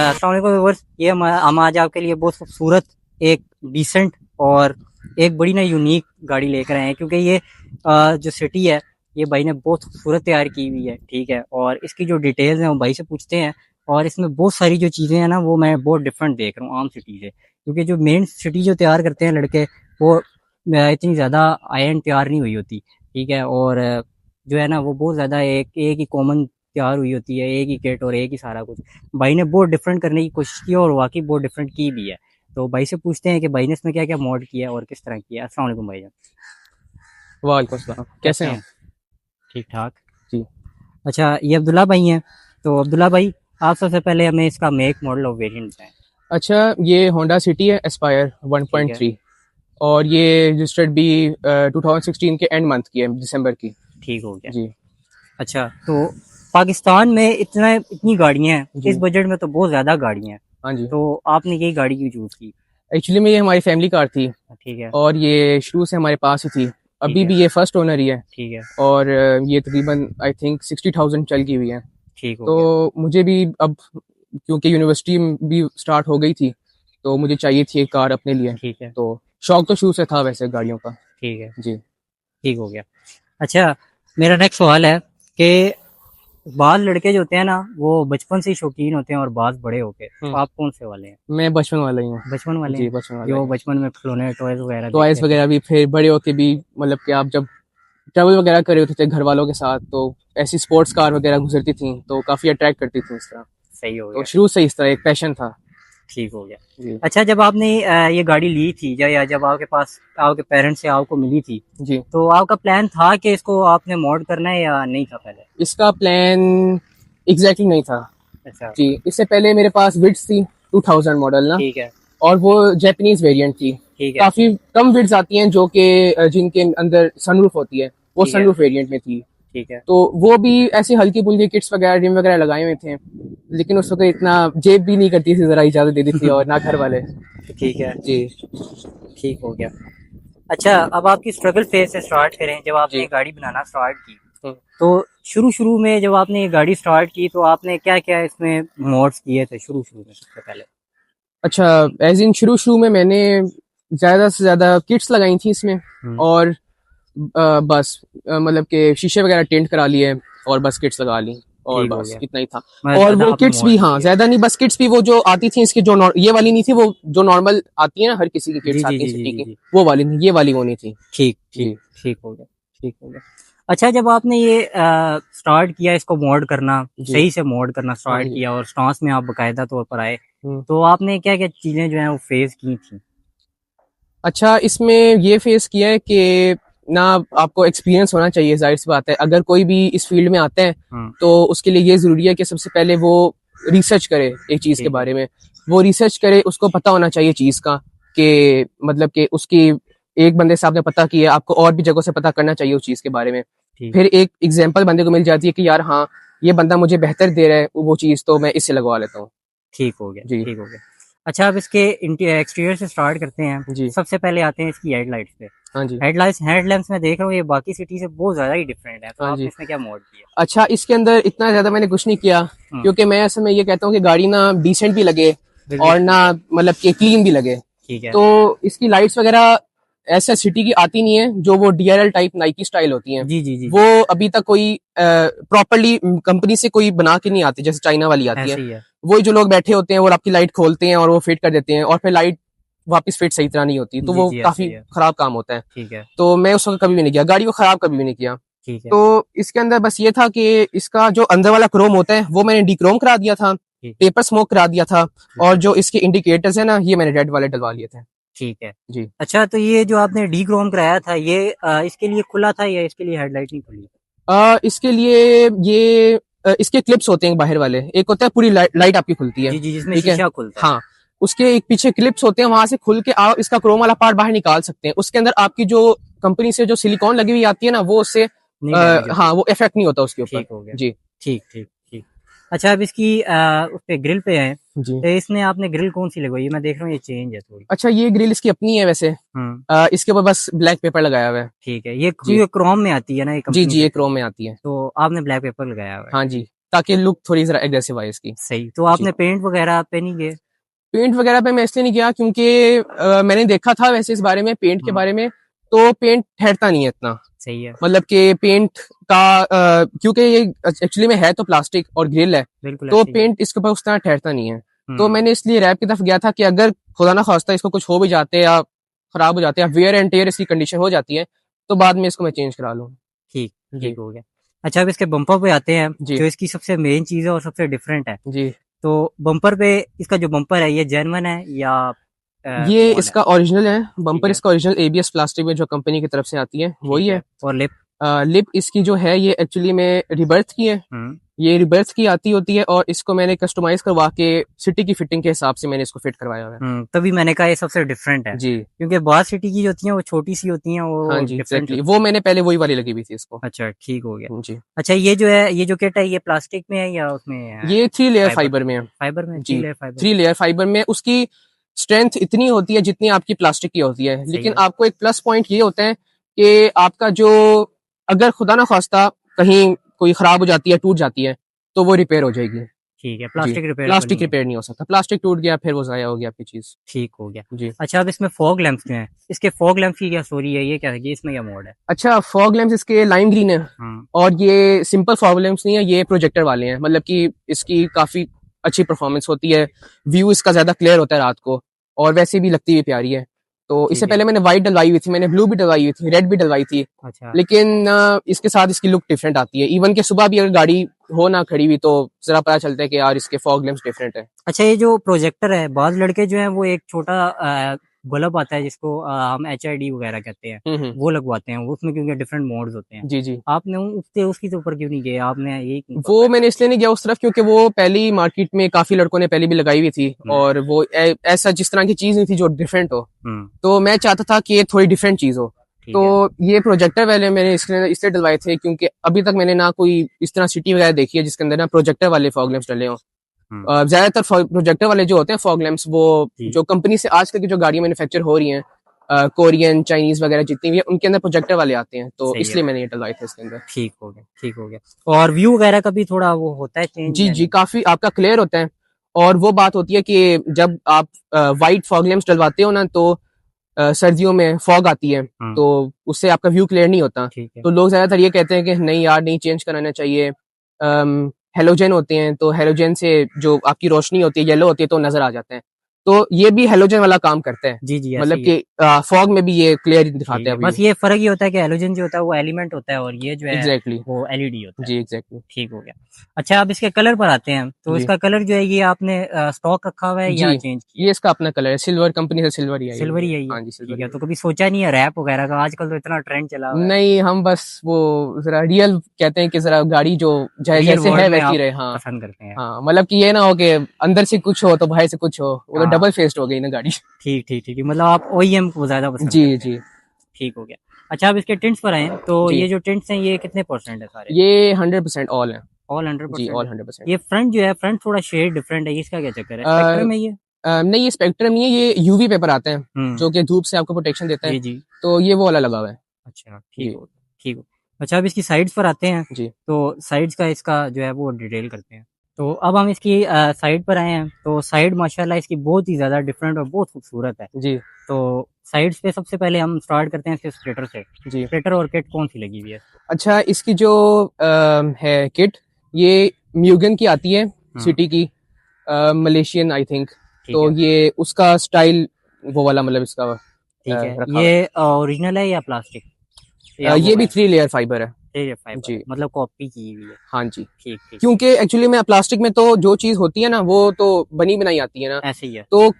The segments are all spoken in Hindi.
अस्सलाम वालेकुम व्यूअर्स, ये हम आज आपके लिए बहुत खूबसूरत एक डिसेंट और एक बड़ी ना यूनिक गाड़ी लेकर आए हैं, क्योंकि ये जो सिटी है ये भाई ने बहुत खूबसूरत तैयार की हुई है। ठीक है, और इसकी जो डिटेल्स हैं वो भाई से पूछते हैं। और इसमें बहुत सारी जो चीज़ें हैं ना वो मैं बहुत डिफरेंट देख रहा हूँ आम सिटी से, क्योंकि जो मेन सिटी जो तैयार करते हैं लड़के वो इतनी ज़्यादा आयन तैयार नहीं हुई होती। ठीक है, और जो है ना वो बहुत ज़्यादा एक एक ही कॉमन तैयार हुई होती है, एक ही किट और एक ही सारा कुछ। भाई ने बहुत डिफरेंट करने की कोशिश की और वाकई बहुत डिफरेंट की भी है। तो भाई से पूछते हैं कि भाई ने इसमें क्या क्या मॉड किया है और किस तरह किया है। अस्सलाम वालेकुम भाईजान। वालेकुम सलाम। कैसे कैसे हैं हैं? ठीक ठाक। जी। अच्छा, ये अब्दुल्ला भाई हैं। तो अब्दुल्ला भाई, आप सबसे पहले हमें इसका मेक मॉडल और वेरिएंट बताएं। अच्छा, ये होंडा सिटी है एस्पायर ठीक है। 1.3 और ये रजिस्टर्ड भी 2016 के एंड मंथ की है, दिसंबर की। ठीक हो गया। जी अच्छा, तो पाकिस्तान में इतनी गाड़ियां हैं, इस जी। बजट में तो बहुत ज़्यादा गाड़ियां हैं। हाँ जी। तो आपने यही गाड़ी क्यों चूज़ की? एक्चुअली में ये हमारी फैमिली कार थी ठीक है। और ये शुरू से हमारे पास ही थी। ठीक अभी है। भी ये फर्स्ट ओनर ही है ठीक है। और ये तकरीबन आई थिंक 60,000 चल की हुई है। ठीक हो गया। तो मुझे भी अब, क्योंकि यूनिवर्सिटी भी स्टार्ट हो गई थी, तो मुझे चाहिए थी एक कार अपने लिए। ठीक है। तो शौक तो शुरू से था वैसे गाड़ियों का। ठीक है। जी। ठीक हो गया। अच्छा, मेरा नेक्स्ट सवाल है कि बाल लड़के जो होते हैं ना वो बचपन से ही शौकीन होते हैं और बाल बड़े होके, तो हम्म। आप कौन से वाले हैं? मैं बचपन वाला ही हूँ। बचपन वाले जी, हैं, बचपन वाला ही जो हूँ। बचपन में खिलौने टॉयज वगैरह देखते टॉयज थे। वगैरह भी, फिर बड़े होके भी, मतलब कि आप जब ट्रैवल वगैरह कर रहे होते थे घर वालों के साथ, तो ऐसी स्पोर्ट्स कार वगैरह गुजरती थी तो काफी अट्रैक्ट करती थी इस तरह। सही हो तो गया। शुरू से इस तरह एक पैशन था। ठीक हो गया। जी अच्छा, जब आपने ये गाड़ी ली थी या जब आपके पास आपके पेरेंट्स से आपको मिली थी, जी। तो आपका प्लान था कि इसको आपने मॉड करना है या नहीं था पहले? इसका प्लान एग्जैक्टली नहीं था। अच्छा। जी, इससे पहले मेरे पास विड्स थी 2000 मॉडल ना, ठीक है। और वो जापानीज वेरिएंट थी। ठीक है। काफी कम विड्स आती हैं जो कि जिनके अंदर सनरूफ होती है, वो ठीक है। सनरूफ वेरिएंट में थी। ठीक है। तो वो भी ऐसी हल्की फुल्की किट्स वगैरह रिम वगैरह लगाए हुए थे, लेकिन उस वक्त इतना जेब भी नहीं करती थी, जरा इजाजत दे दी थी और ना घर वाले। ठीक है। जी ठीक हो गया। अच्छा, अब आपकी स्ट्रगल फेज से स्टार्ट करें। जब आपने जी। ये गाड़ी बनाना स्टार्ट की, हम्म। तो शुरू शुरू में जब आपने ये गाड़ी स्टार्ट की तो आपने क्या क्या इसमें मोड्स किए थे शुरू शुरू में सबसे पहले? अच्छा, एज इन शुरू शुरू में मैंने ज्यादा से ज्यादा किट्स लगाई थी इसमें, और बस मतलब के शीशे वगैरह टेंट करा लिए और बस किट्स लगा ली, और ठीक हो बस गया। इतना ही था। मैं और ज़्यादा वो आपने किट्स मोड भी, नहीं हाँ किए। ज्यादा नहीं, बस किट्स भी वो जो आती थी इसकी, जो ये वाली नहीं थी, वो जो नॉर्मल आती है ना, हर किसी की जी किट्स जी आती है जी जी सिटी जी की, जी। वो वाली नहीं, ये वाली वो नहीं थी। ठीक ठीक। जी। ठीक हो गया। ठीक हो गया। अच्छा, जब आपने ये स्टार्ट किया इसको मोड करना, जी। सही से मोड करना हाँ स्टार्ट जी। किया और स्टांस में आप बाकायदा तौर पर आए, हम्म। तो आपने क्या क्या चीज़ें जो हैं वो फेस की थी? अच्छा, इसमें ये फेस किया है कि ना, आपको एक्सपीरियंस होना चाहिए, जाहिर सी बात है। अगर कोई भी इस फील्ड में आता है हाँ। तो उसके लिए ये जरूरी है कि सबसे पहले वो रिसर्च करे एक चीज के ठीक है। बारे में। वो रिसर्च करे, उसको पता होना चाहिए चीज का, कि मतलब कि उसकी, एक बंदे से आपने पता किया, आपको और भी जगहों से पता करना चाहिए उस चीज के बारे में। ठीक। फिर एक एग्जाम्पल बंदे को मिल जाती है कि यार हाँ, ये बंदा मुझे बेहतर दे रहा है वो चीज, तो मैं इससे लगवा लेता हूँ। ठीक हो गया। जी ठीक हो गया। अच्छा, अब इसके एक्सटीरियर से स्टार्ट करते हैं। जी। सबसे पहले आते हैं इसकी हेडलाइट्स पे। हाँ जी। हेडलाइट्स में देख रहा हूँ ये बाकी सिटी से बहुत ज़्यादा ही डिफरेंट है, तो हाँ आपने जी। इसमें क्या मोड किया? अच्छा, इसके अंदर इतना ज्यादा मैंने कुछ नहीं किया, हम्म। क्योंकि मैं असल में ये कहता हूँ कि गाड़ी ना डिसेंट भी लगे बिल्कुल और ना ठीक है। मतलब कि क्लीन भी लगे। ठीक है। तो इसकी लाइट्स वगैरह ऐसा सिटी की आती नहीं है, जो वो डीआरएल टाइप नाइकी स्टाइल होती हैं। जी जी जी वो जी। अभी तक कोई प्रॉपरली कंपनी से कोई बना के नहीं आती, जैसे चाइना वाली आती है। ऐसे ही है। वही जो लोग बैठे होते हैं वो आपकी लाइट खोलते हैं और वो फिट कर देते हैं, और फिर लाइट वापस फिट सही तरह नहीं होती, तो जी वो जी, ऐसे काफी ही है। खराब काम होता है। ठीक है। तो मैं उस वक्त कभी भी नहीं किया, गाड़ी को खराब कभी भी नहीं किया। ठीक है। तो इसके अंदर बस ये था कि इसका जो अंदर वाला क्रोम होता है वो मैंने डीक्रोम करा दिया था, ठीक। पेपर स्मोक करा दिया था, ठीक और है। जो इसके इंडिकेटर्स है ना, ये मैंने रेड वाले डलवा लिए थे। ठीक है। जी। अच्छा, तो ये जो आपने डी क्रोम कराया था ये इसके लिए खुला था या इसके लिए हेडलाइट नहीं खुली? इसके लिए ये इसके क्लिप्स होते हैं बाहर वाले, एक होता है पूरी लाइट आपकी खुलती है, जी जी, जिसमें ठीक है। शीशा खुलता है। हाँ, उसके एक पीछे क्लिप्स होते हैं, वहां से खुल के आप इसका क्रोम वाला पार्ट बाहर निकाल सकते हैं। उसके अंदर आपकी जो कंपनी से जो सिलिकॉन लगी हुई आती है ना, वो उससे नहीं डैमेज होती? हाँ, वो इफेक्ट नहीं होता उसके ऊपर। ठीक हो गया। जी ठीक ठीक ठीक। अच्छा, अब इसकी उस पे ग्रिल पे है, जी। तो इसमें आपने ग्रिल कौन सी लगवाई है? मैं देख रहा हूँ ये चेंज है थोड़ी। अच्छा, ये ग्रिल इसकी अपनी है वैसे। हम्म। इसके ऊपर बस ब्लैक पेपर लगाया हुआ है। ठीक है, ये जी ये क्रोम में आती है ना ये जी कंपनी जी, से, ये क्रोम में आती है। तो आपने ब्लैक पेपर लगाया हुआ है। हाँ जी, ताकि लुक थोड़ी जरा एग्रेसिव आए इसकी। सही। तो आपने पेंट वगैरह पे नहीं गए? पेंट वगैरह पे मैं इसलिए नहीं गया क्योंकि मैंने देखा था वैसे इस बारे में, पेंट के बारे में, तो पेंट ठहरता नहीं है इतना। सही है। मतलब कि पेंट का क्योंकि ये एक्चुअली में है तो प्लास्टिक और ग्रिल है, बिल्कुल तो ऐसे ही है। पेंट इसके ऊपर उस तरह ठहरता नहीं है। तो मैंने इसलिए रैप की तरफ गया था कि अगर खुदा ना खास्ता इसको कुछ हो भी जाते या खराब हो जाते या वेयर एंड टेयर इसकी कंडीशन हो जाती है तो बाद में इसको मैं चेंज करा लूँ। ठीक जी ठीक हो गया। अच्छा, अब इसके बम्पर पे आते हैं, जी जो इसकी सबसे मेन चीज है और सबसे डिफरेंट है। जी। तो बम्पर पे इसका जो बम्पर है ये जेन्युइन है या ये मॉड है? इसका ओरिजिनल है ठीक बम्पर, है। इसका ओरिजिनल एबीएस प्लास्टिक में जो कंपनी की तरफ से आती है वही ठीक है। और लिप? लिप इसकी जो है ये एक्चुअली में रिबर्थ की है, ये रिबर्थ की आती होती है और इसको मैंने कस्टमाइज करवा के सिटी की फिटिंग के हिसाब से मैंने इसको फिट करवाया हुआ है। तभी मैंने कहा ये सबसे डिफरेंट है, जी क्योंकि बहुत सिटी की जो होती हैं वो छोटी सी होती हैं, वो हाँ जी डिफरेंट एग्जैक्टली, वो मैंने पहले वही वाली लगी हुई थी इसको। अच्छा ठीक हो गया। जी अच्छा, ये जो है, ये जो किट है, ये प्लास्टिक में है या उसमें है? ये 3 लेयर फाइबर फाइबर में है। फाइबर में, जी 3 लेयर फाइबर 3 में। लेयर फाइबर में उसकी स्ट्रेंथ इतनी होती है जितनी आपकी प्लास्टिक की होती है, सही लेकिन है। आपको एक प्लस पॉइंट ये होता है कि आपका जो अगर खुदा ना खास्ता कहीं कोई खराब हो जाती है, टूट जाती है, तो वो रिपेयर हो जाएगी। ठीक है, जी प्लास्टिक रिपेयर प्लास्टिक रिपेयर नहीं हो सकता, प्लास्टिक टूट गया फिर वो जाया हो गया आपकी चीज। ठीक हो गया। जी अच्छा, अब इसमें फॉग लैंप्स जो हैं, इसके फॉग लैंप्स की क्या स्टोरी है? ये क्या है, ये इसमें क्या मोड है? अच्छा, फॉग लैंप्स इसके लाइम ग्रीन है और ये सिंपल फॉग लैंप्स नहीं है, ये प्रोजेक्टर वाले हैं। मतलब कि इसकी काफी अच्छी परफॉर्मेंस होती है, व्यू इसका ज्यादा क्लियर होता है रात को और वैसे भी लगती हुई प्यारी है। तो इससे ठीक है। पहले मैंने व्हाइट डलवाई हुई थी, मैंने ब्लू भी डलवाई हुई थी, रेड भी डलवाई थी, अच्छा लेकिन इसके साथ इसकी लुक डिफरेंट आती है। इवन के सुबह भी अगर गाड़ी हो ना खड़ी हुई तो जरा पता चलता है कि यार इसके फॉग लैंप्स डिफरेंट है। अच्छा, ये जो प्रोजेक्टर है, बाज लड़के जो हैं वो एक छोटा बल्ब आता है जिसको हम HID वगैरह कहते हैं, हम्म। वो लगवाते हैं, उसमें क्योंकि डिफरेंट मोड्स होते हैं। जी जी। आपने उसके तो ऊपर क्यों नहीं गए? आपने यही क्यों वो पकड़ा? मैंने इसलिए नहीं गया उस तरफ क्योंकि वो पहली मार्केट में काफी लड़कों ने पहले भी लगाई हुई थी और वो ऐसा जिस तरह की चीज नहीं थी जो डिफरेंट हो, तो मैं चाहता था कि ये थोड़ी डिफरेंट चीज हो। ठीक तो है। ये प्रोजेक्टर वाले मैंने इसलिए डलवाए थे क्योंकि अभी तक मैंने ना कोई इस तरह सिटी वगैरह देखी है जिसके अंदर ना प्रोजेक्टर वाले फॉग लैंप्स डले हों। ज्यादातर प्रोजेक्टर वाले जो होते हैं फॉग लैंप्स, वो जी। जो कंपनी से आजकल की जो गाड़ियां मैन्युफैक्चर हो रही हैं, कोरियन चाइनीज वगैरह जितनी भी है, उनके अंदर प्रोजेक्टर वाले आते हैं, तो सही है। इसलिए मैंने ये डलवाए थे इसके अंदर। ठीक हो गया, ठीक हो गया। और व्यू वगैरह का भी थोड़ा वो होता है चेंज जी या जी नहीं? काफी आपका क्लियर होता है। और वो बात होती है कि जब आप वाइट फॉग लैंप्स डलवाते हो ना तो सर्दियों में फॉग आती है तो उससे आपका व्यू क्लियर नहीं होता। ठीक है। तो लोग ज्यादातर ये कहते हैं कि नहीं यार नहीं चेंज कराना चाहिए। हेलोजन होते हैं तो हेलोजन से जो आपकी रोशनी होती है येलो होती है तो नजर आ जाता है, तो ये भी हेलोजन वाला काम करता है। जी जी, ऐसे मतलब ही है। कि फॉग में भी ये क्लियर दिखाता ठीक है है, व्यू। बस ये फर्क ये होता है कि हेलोजन जो होता है वो एलिमेंट होता है और ये जो है एग्जैक्टली वो LED होता है। जी एग्जैक्टली। ठीक हो गया। अच्छा, अब इसके कलर पर आते हैं, तो जी इसका कलर जो है ये आपने स्टॉक रखा हुआ है जी या चेंज किया? ये इसका अपना कलर है, सिल्वर कंपनी से सिल्वर ही आई सिल्वर हुई ही है। है ये? हाँ जी ठीक सिल्वर है, ही तो है। कभी सोचा नहीं है रैप वगैरह का? आजकल तो इतना ट्रेंड चला हुआ है। नहीं हम बस वो जरा रियल कहते हैं कि जरा गाड़ी जो रियल जैसे है वर्ल्ड में वैसी आप रहे। हाँ पसंद करते हैं? हाँ, मतलब कि ये ना हो कि अंदर से कुछ हो तो बाहर से कुछ हो, वो तो हाँ, डबल फेस्ड हो गई ना गाड़ी। ठीक ठीक ठीक, मतलब आप OEM को ज्यादा पसंद जी करते हैं। जी ठीक हो गया। अच्छा, अब इसके टिंट्स पर आए तो जी। ये जो टिंट्स हैं ये कितने परसेंट है सारे? ये 100% ऑल है। ऑल जी 100% ऑल है। 100%। ये फ्रंट जो है, फ्रंट थोड़ा शेड डिफरेंट है, इसका क्या चक्कर है? स्पेक्ट्रम है ये? नहीं ये स्पेक्ट्रम नहीं है, ये यूवी पेपर आते हैं हम्म। जो कि धूप से आपको प्रोटेक्शन देता है, जी जी। तो ये वो वाला लगा हुआ है। अच्छा ठीक जी हो, ठीक हो। अच्छा, अब इसकी साइड्स पर आते हैं, जी तो साइड्स का इसका जो है वो डिटेल करते हैं। तो अब हम इसकी साइड पर आए हैं, तो साइड माशाल्लाह इसकी बहुत ही ज़्यादा डिफरेंट और बहुत खूबसूरत है। जी तो साइड्स पे सबसे पहले हम स्टार्ट करते हैं इसके स्प्लिटर से। जी। स्प्लिटर और किट कौन सी लगी हुई है इसको? अच्छा इसकी जो है किट, ये म्यूगन की आती है, सिटी की, मलेशियन आई थिंक। ठीक तो है। ये उसका स्टाइल वो वाला मतलब इसका ठीक है, रखा हुआ ये ओरिजिनल है या प्लास्टिक या है। वो ये भी है? 3 लेयर फाइबर है। ठीक है, फाइबर जी है, मतलब कॉपी की हुई है। हाँ जी। ठीक ठीक, क्योंकि एक्चुअली में प्लास्टिक में तो जो चीज होती है ना वो तो बनी बनाई आती है ना, ऐसे ही है। तो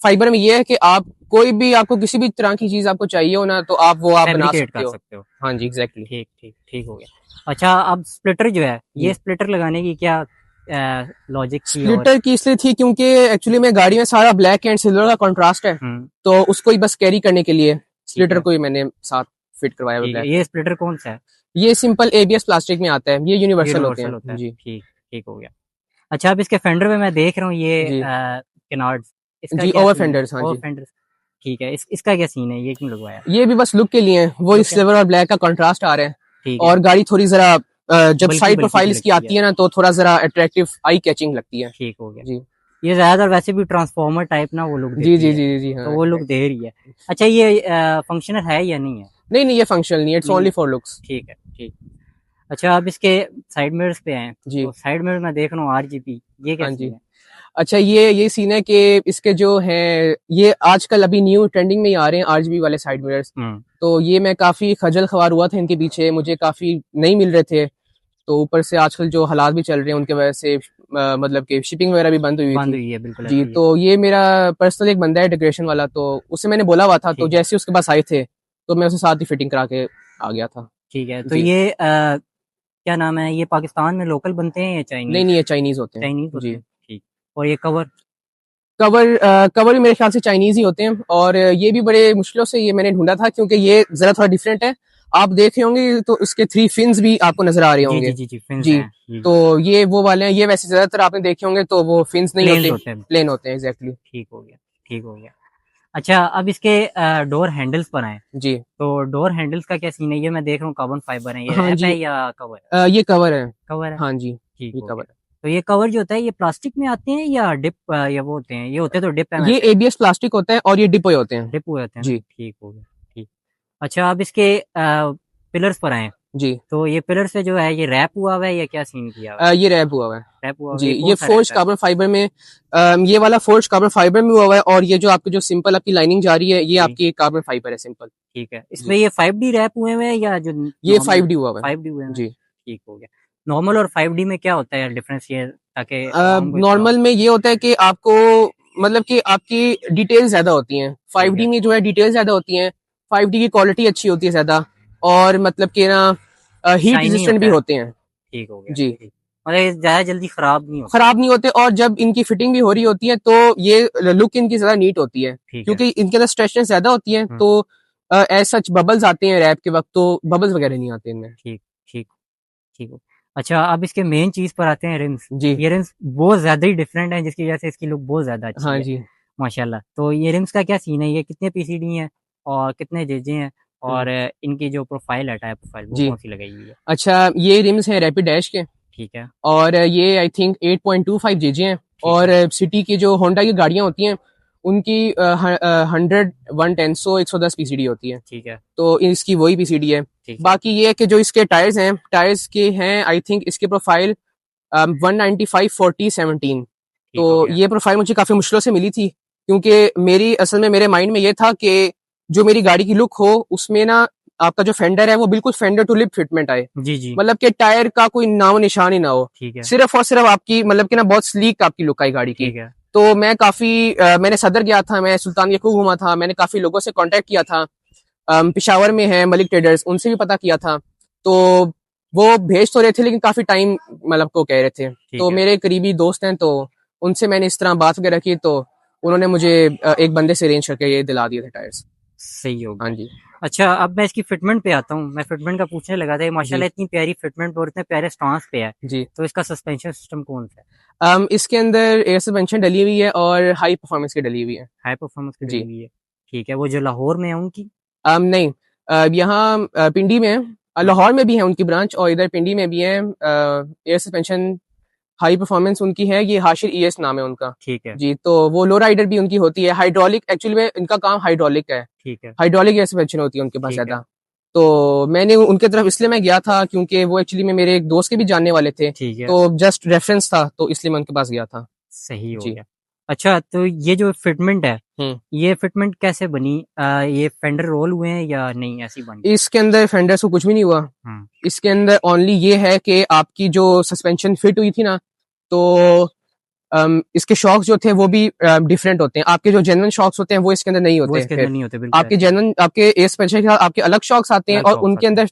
फाइबर में ये है कि आप कोई भी आपको किसी भी तरह की चीज आपको चाहिए हो ना तो आप वो आप बना फैब्रिकेट सकते कर हो। सकते हो। हाँ जी एग्जैक्टली। ठीक ठीक ठीक हो गया। अच्छा, अब स्प्लिटर जो है, जी ये स्प्लिटर लगाने की क्या लॉजिक थी? और स्प्लिटर की इसलिए थी क्योंकि एक्चुअली में गाड़ी में सारा ब्लैक एंड सिल्वर का कंट्रास्ट है, तो उसको ही बस कैरी करने के लिए स्प्लिटर है। को ही मैंने साथ फिट करवाया हुआ ठीक है, ब्लैक। ये स्प्लिटर कौन सा है? ये सिंपल एबीएस प्लास्टिक में आता है, ये यूनिवर्सल होते यूनिवर्सल होता हैं है। जी। ठीक ठीक हो गया। अच्छा, अब इसके फेंडर में मैं देख रहा हूँ ये जी केनार्ड्स, इसका जी क्या ओवर सीन है? फेंडर्स हाँ ओवर जी। फेंडर्स। ठीक है, इसका क्या सीन है? ये क्यों लगवाया? ये भी बस लुक के लिए है, वो लुक है। सिल्वर और ब्लैक का कंट्रास्ट आ रहा है ठीक है। और गाड़ी थोड़ी जरा जब बल्कि साइड बल्कि प्रोफाइल सी इसकी लगती आती है ना तो थोड़ा जरा अट्रैक्टिव आई कैचिंग लगती है। ठीक हो गया। जी ये ज्यादातर वैसे भी ट्रांसफॉर्मर टाइप ना वो लुक जी देती जी है, जी जी तो हाँ वो लुक exactly। दे रही है। अच्छा ये फंक्शनल है या नहीं है? नहीं नहीं ये फंक्शनल नहीं है, इट्स नहीं ओनली है, फॉर लुक्स। ठीक है ठीक। अच्छा अब इसके साइड मिरर्स पे आए, जी तो साइड मिरर मैं देख रहा हूँ आरजीबी, ये क्या हाँ जी। सीन है? अच्छा ये सीन है कि इसके जो हैं ये आजकल अभी न्यू ट्रेंडिंग में ही आ रहे हैं आरजीबी वाले साइड मिरर्स। हम्म। तो ये मैं काफी खजल खवार हुआ था इनके पीछे, मुझे काफी नहीं मिल रहे थे। तो ऊपर से आजकल जो हालात भी चल रहे हैं उनके वजह से मतलब कि शिपिंग वगैरह भी बंद हुई बंद थी। हुई है, बिल्कुल जी ऐसे ही है। तो ये मेरा पर्सनल एक बंदा है डेकोरेशन वाला, तो उससे मैंने बोला हुआ था, तो ठीक है जैसे ही उसके पास आए थे तो मैं उसे साथ ही फिटिंग करा के आ गया था। ठीक है। तो जी ये क्या नाम है, ये पाकिस्तान में लोकल बनते हैं या नहीं चाइनीज? नहीं ये चाइनीज होते हैं। चाइनीज होते जी हैं, ठीक। और ये कवर? कवर भी मेरे ख्याल से चाइनीज ही होते हैं, और ये भी बड़े मुश्किलों से ये मैंने ढूंढा था क्योंकि ये जरा थोड़ा डिफरेंट है। आप देख रहे होंगे तो इसके 3 फिन्स भी आपको नजर आ रहे जी जी होंगे। जी जी, फिन्स जी हैं जी तो जी। ये वो वाले हैं, ये वैसे ज्यादातर आपने देखे होंगे तो वो फिन्स नहीं प्लेन्स होते, होते हैं, प्लेन होते हैं एग्जैक्टली। ठीक हो गया ठीक हो गया। अच्छा अब इसके डोर हैंडल्स पर आए, जी तो डोर हैंडल्स का क्या सीन है? ये मैं देख रहा हूँ कार्बन फाइबर है, ये हाँ रैप जी है या कवर है? ये कवर है। कवर है, हाँ जी ठीक ये हो कवर गया। है। तो ये कवर जो होता है ये प्लास्टिक में आते हैं या डिप या वो होते हैं, ये होते हैं तो डिप है ये वैसे, एबीएस प्लास्टिक होता है और ये डिप हुए होते हैं। डिप हुए होते हैं ना, जी ठीक हो गया ठीक। अच्छा अब इसके पिलर्स पर आए, जी तो ये पिलर से जो है ये रैप हुआ हुआ है या क्या सीन किया हुआ है? ये रैप हुआ हुआ है। रैप हुआ हुआ है, जी ये ये कौन सा फोर्ज रैप है? कार्बन फाइबर में ये वाला फोर्ज कार्बन फाइबर में हुआ हुआ है, और ये जो आपकी जो सिंपल आपकी लाइनिंग जा रही है ये जी आपकी कार्बन फाइबर है सिंपल। ठीक है। इसमें जी ये 5D रैप हुए हुए हैं या जो ये नॉर्मल 5D हुआ हुआ है। 5D हुए हुए हैं? जी ठीक हो गया। नॉर्मल और 5D में क्या होता है डिफरेंस, ये ताकि आवाम को इसका। नॉर्मल में ये होता है कि आपको मतलब कि आपकी डिटेल ज्यादा होती हैं, ठीक 5D है में जो है डिटेल ज्यादा होती हैं, 5D की क्वालिटी अच्छी होती है ज्यादा, और मतलब कि ना हीट शाइनी रेजिस्टेंट भी होता है, होते हैं। ठीक हो गया जी ठीक। मतलब ये ज्यादा जल्दी खराब नहीं होते। खराब नहीं होते, और जब इनकी फिटिंग भी हो रही होती है तो ये लुक इनकी ज्यादा नीट होती है, ठीक है। क्योंकि इनके अंदर स्ट्रेचनेस ज्यादा होती है, हम्म, तो एज सच बबल्स आते हैं रैप के वक्त, तो बबल्स वगैरह नहीं आते इनमें। ठीक ठीक ठीक हो। अच्छा अब इसके मेन चीज पर आते हैं, रिम्स। जी ये रिम्स बहुत ज्यादा ही डिफरेंट है जिसकी वजह से इसकी लुक बहुत ज्यादा अच्छी हाँ है, जी माशाल्लाह। तो ये रिम्स का क्या सीन है, ये कितने पीसीडी हैं और कितने जेजे हैं, और हम्म, इनकी जो प्रोफाइल है, टायर प्रोफाइल, वो जी कौन सी लगाई हुई है? अच्छा ये रिम्स हैं रैपिड डैश के, ठीक है और ये आई थिंक 8.25 जीजे हैं, ठीक और है सिटी की जो होंडा की गाड़ियां होती हैं उनकी 100 110 110 पीसीडी होती है, ठीक है तो इसकी वही पीसीडी है। ठीक है बाकी ये है कि जो इसके टायर्स हैं, टायर्स के हैं आई थिंक इसकी प्रोफाइल 195/40/17। ठीक तो हो गया ये प्रोफाइल मुझे काफी मुश्किलों से मिली थी, क्योंकि मेरी असल में मेरे माइंड में ये था कि जो मेरी गाड़ी की लुक हो उसमें ना आपका जो फेंडर है वो बिल्कुल फेंडर टू लिप फिटमेंट आए, जी जी मतलब कि टायर का कोई नामो निशान ही ना हो, ठीक है सिर्फ और सिर्फ आपकी मतलब कि ना बहुत स्लीक आपकी लुक आई गाड़ी की। ठीक है तो मैं काफी मैंने सदर गया था, मैं सुल्तान के खूब घूमा था, मैंने काफी लोगों से कांटेक्ट किया था, पिशावर में है मलिक ट्रेडर्स, उनसे भी पता किया था। तो वो भेज तो रहे थे लेकिन काफी टाइम मतलब को कह रहे थे, ठीक तो है मेरे करीबी दोस्त हैं तो उनसे मैंने इस तरह बात वगैरह की, तो उन्होंने मुझे एक बंदे से अरेंज करके ये दिला दिए थे टायर्स। सही हो हाँ गया। जी अच्छा अब मैं इसकी फिटमेंट पे आता हूँ, मैं फिटमेंट का पूछने लगा था, ये जी माशाल्लाह इतनी प्यारी फिटमेंट और इतने प्यारे स्टांस पे है, जी तो इसका सस्पेंशन सिस्टम कौन सा है? इसके अंदर एयर सस्पेंशन डली हुई है और हाई परफॉर्मेंस की डली हुई है। हाई परफॉर्मेंस की डली जी हुई है, ठीक है। वो जो लाहौर में है उनकी? नहीं यहाँ पिंडी में है, हम्म, लाहौर में भी है उनकी ब्रांच, और इधर पिंडी में भी है एयर सस्पेंशन हाई परफॉर्मेंस उनकी है, ये हाशिर ईएस नाम है उनका। ठीक है जी तो वो लो राइडर भी उनकी होती है, हाइड्रोलिक एक्चुअली में इनका काम हाइड्रोलिक है, ठीक है हाइड्रोलिक एयर सस्पेंशन होती है उनके पास ठीक है ज्यादा। तो मैंने उनके तरफ इसलिए मैं गया था क्योंकि वो एक्चुअली में मेरे एक दोस्त के भी जानने वाले थे, ठीक है, तो जस्ट रेफरेंस था तो इसलिए मैं उनके पास गया था। सही हो जी गया। अच्छा तो ये जो फिटमेंट है, हम्म ये फिटमेंट कैसे बनी? ये फेंडर रोल हुए हैं या नहीं ऐसी बन गई? इसके अंदर फेंडर्स को कुछ भी नहीं हुआ, हम्म, इसके अंदर ओनली ये है कि आपकी जो सस्पेंशन फिट हुई थी ना, तो इसके शॉक्स जो थे वो भी डिफरेंट होते हैं, आपके जो जेन्युइन शॉक्स होते हैं वो इसके अंदर नहीं वो होते हैं। इसके अंदर फिर नहीं होते, बिल्कुल आपके ऐसे ही जेन्युइन आपके एयर सस्पेंशन के साथ आपके अलग शॉक्स आते हैं, अलग और शॉक्स उनके आते हैं, अंदर